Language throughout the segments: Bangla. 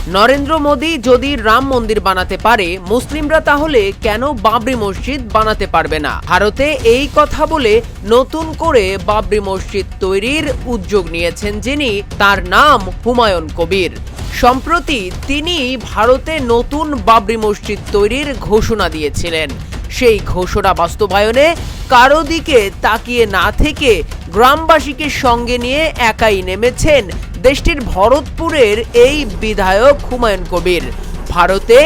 নরেন্দ্র মোদী যদি রাম মন্দির বানাতে পারে, মুসলিমরা তাহলে কেন বাবরি মসজিদ বানাতে পারবে না? ভারতে এই কথা বলে নতুন করে বাবরি মসজিদ তৈরির উদ্যোগ নিয়েছেন যিনি, তার নাম হুমায়ুন কবির। সম্প্রতি তিনি ভারতে নতুন বাবরি মসজিদ তৈরির ঘোষণা দিয়েছিলেন। সেই ঘোষণা বাস্তবায়নে কারো দিকে তাকিয়ে না থেকে গ্রামবাসীকে সঙ্গে নিয়ে একাই নেমেছেন দেশটির ভরতপুরের এই বিধায়ক হুমায়ুন কবির। ভারতে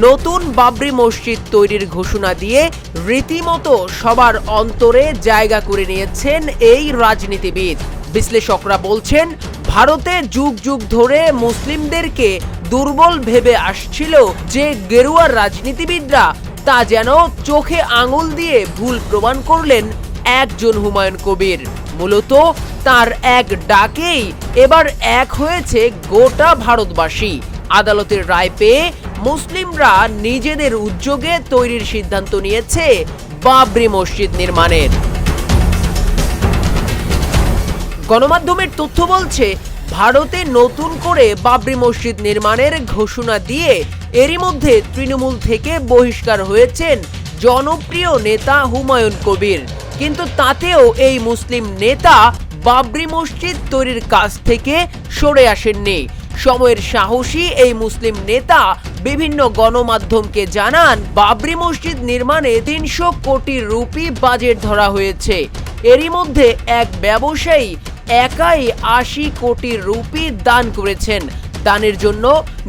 নতুন বাবরি মসজিদ তৈরির ঘোষণা দিয়ে রীতিমতো সবার অন্তরে জায়গা করে নিয়েছেন এই রাজনীতিবিদ। বিশ্লেষকরা বলছেন, ভারতে যুগ যুগ ধরে মুসলিমদেরকে দুর্বল ভেবে আসছিল যে গেরুয়া রাজনীতিবিদরা, তা যেন চোখে আঙুল দিয়ে ভুল প্রমাণ করলেন একজন হুমায়ুন কবির। মূলত তার এক ডাকেই এবার এক হয়েছে গোটা ভারতবাসী। আদালতের রায় পেয়ে মুসলিমরা নিজেদের উদ্যোগে তৈরির সিদ্ধান্ত নিয়েছে বাবরি মসজিদ নির্মাণের। গণমাধ্যমের তথ্য বলছে, ভারতে নতুন করে বাবরি মসজিদ নির্মাণের ঘোষণা দিয়ে এরই মধ্যে তৃণমূল থেকে বহিষ্কার হয়েছেন জনপ্রিয় নেতা হুমায়ুন কবির। কিন্তু তাতেও এই মুসলিম নেতা বাবরি মসজিদ তৈরির কাজ থেকে সরে আসেননি। সময়ের সাহসী এই মুসলিম নেতা বিভিন্ন গণমাধ্যমকে জানান, বাবরি মসজিদ নির্মাণে ৩০০ কোটি রুপি বাজেট ধরা হয়েছে। এরই মধ্যে এক ব্যবসায়ী একাই ৮০ কোটি রুপি দান করেছেন। দানের জন্য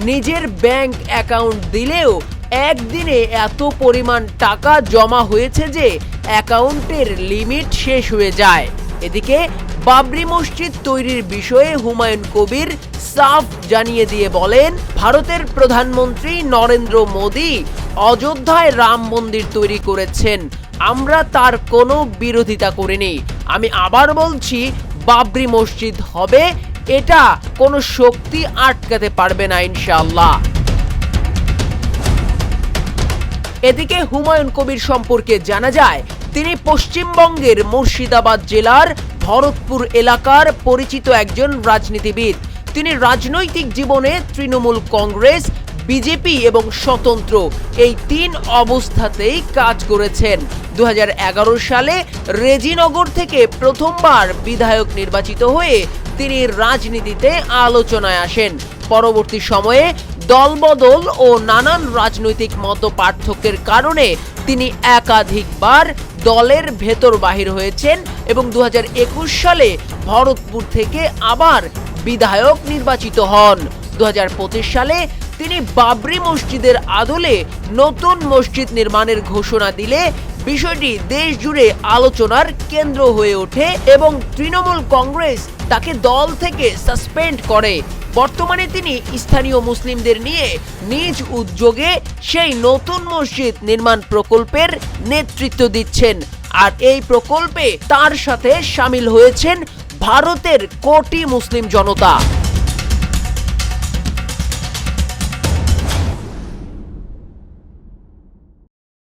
নিজের ব্যাংক অ্যাকাউন্ট দিলেও একদিনে এত পরিমাণ টাকা জমা হয়েছে যে অ্যাকাউন্টের লিমিট শেষ হয়ে যায়। এদিকে বাবরি মসজিদ তৈরির বিষয়ে হুমায়ুন কবির সাফ জানিয়ে দিয়ে বলেন, ভারতের প্রধানমন্ত্রী নরেন্দ্র মোদী অযোধ্যায় রাম মন্দির তৈরি করেছেন, আমরা তার কোনো বিরোধিতা করিনি। আমি আবার বলছি, বাবরি মসজিদ হবে, এটা কোনো শক্তি আটকাতে পারবে না ইনশাআল্লাহ। এদিকে হুমায়ুন কবির সম্পর্কে জানা যায়, তিনি পশ্চিমবঙ্গের মুর্শিদাবাদ জেলার ভরতপুর এলাকার পরিচিত একজন রাজনীতিবিদ। তিনি রাজনৈতিক জীবনে তৃণমূল কংগ্রেস, বিজেপি এবং স্বতন্ত্র এই ৩ অবস্থাতেই কাজ করেছেন। ২০১১ সালে রেজিনগর থেকে প্রথমবার বিধায়ক নির্বাচিত হয়ে তিনি রাজনীতিতে আলোচনায় আসেন। পরবর্তী সময়ে দলবদল ও নানান রাজনৈতিক মতপার্থক্যের কারণে তিনি একাধিকবার দলের ভেতর বাহির হয়েছেন এবং ২০২১ সালে ভরতপুর থেকে আবার বিধায়ক নির্বাচিত হন। ২০২৫ সালে তিনি বাবরি মসজিদের আদলে নতুন মসজিদ নির্মাণের ঘোষণা দিলে বিষয়টি দেশ জুড়ে আলোচনার কেন্দ্র হয়ে ওঠে এবং তৃণমূল কংগ্রেস তাকে দল থেকে সাসপেন্ড করে। বর্তমানে তিনি স্থানীয় মুসলিমদের নিয়ে নিজ উদ্যোগে সেই নতুন মসজিদ নির্মাণ প্রকল্পের নেতৃত্ব দিচ্ছেন। আর এই প্রকল্পে তার সাথে শামিল হয়েছেন ভারতের কোটি মুসলিম জনতা।